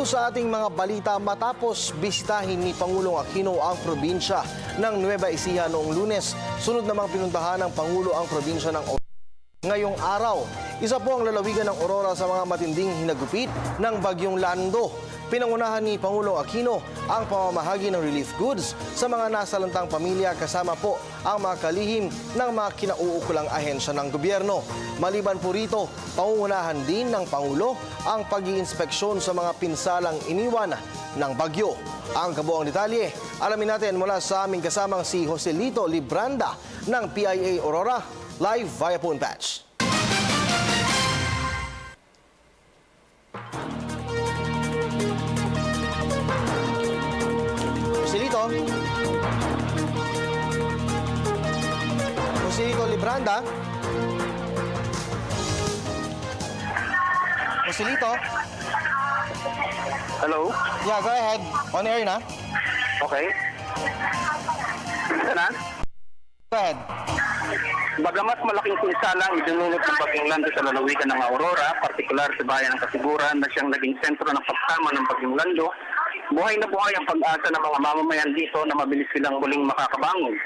po sa ating mga balita matapos bisitahin ni Pangulong Aquino ang probinsya ng Nueva Ecija noong Lunes. Sunod namang pinuntahan ng Pangulo ang probinsya ng ngayong araw. Isa po ang lalawigan ng Aurora sa mga matinding hinagupit ng bagyong Lando. Pinangunahan ni Pangulong Aquino ang pamamahagi ng relief goods sa mga nasalantang pamilya kasama po ang mga kalihim ng mga kinauukulang ahensya ng gobyerno. Maliban po rito, pangungunahan din ng Pangulo ang pag-iinspeksyon sa mga pinsalang iniwan ng bagyo. Ang kabuang detalye, alamin natin mula sa aming kasamang si Joselito Libranda ng PIA Aurora, live via phone patch. Joselito Libranda. Joselito. Hello? Yeah, go ahead. On air na. Okay. Sana? Go ahead. Bagamat malaking pinsala ang idinulot ng bagyong Lando sa lalawigan ng Aurora, partikular sa bayan ng Kasiguran na siyang naging sentro ng pagsama ng bagyong Lando, buhay na buhay ang pag-asa ng mga mamamayan dito na mabilis silang muling makakabangon.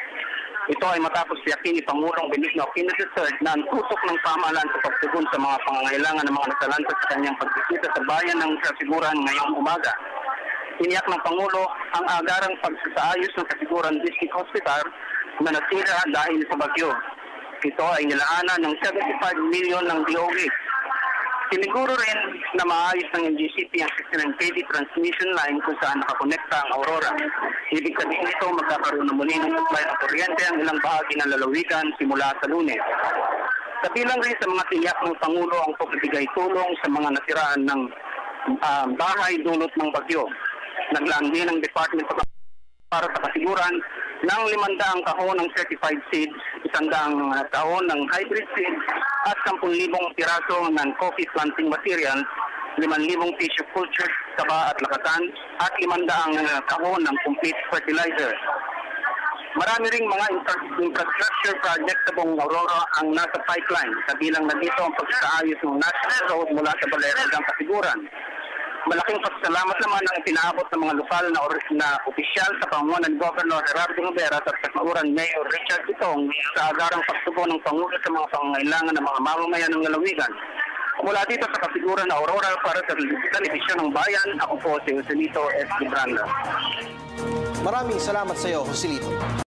Ito ay matapos tiyakin ni Pangulong Benigno Aquino III na ang tutok ng pamahalaan sa pagtugon sa mga pangangailangan ng mga nasalanta sa kanyang pagbisita sa bayan ng Kasiguran ngayong umaga. Tiniyak ng Pangulo ang agarang pagsasaayos ng Kasiguran District Hospital na nasira dahil sa bagyo. Ito ay nilaanan ng 75 million ng DOE. Siniguro rin na maayos ng MGCP ang 69 kV transmission line kung saan nakakonekta ang Aurora. Ibig sabihin nito magkakaroon na muli ng supply ng kuryente ang ilang bahagi ng lalawigan simula sa Lunes. Kabilang rin sa mga tiyak ng Pangulo ang pagbibigay tulong sa mga nasiraan ng bahay dulot ng bagyo. Naglaan din ng Department of para sa Kasiguran ng 500 kahon ng certified seeds, 100 kahon ng hybrid seeds at 10,000 piraso ng coffee planting materials, 5,000 tissue culture, taba at lakatan at 500 kahon ng complete fertilizer. Marami ring mga infrastructure project sa buong Aurora ang nasa pipeline. Kabilang na dito ang pagsaayos ng National Road mula sa Balero hanggang Kasiguran. Malaking pasasalamat naman ang pinaabot ng mga lokal na opisyal sa pamumuno ng Governor Gerardo Nogueras at Kasiguran Mayor Richard Itong sa agarang pagtugon ng Pangulo sa mga pangangailangan ng mga mamamayan ng lalawigan. Mula dito sa Kasiguran, Aurora, para sa Telebisyon ng Bayan, ako po si Joselito S. Libranda. Maraming salamat sa iyo, Joselito.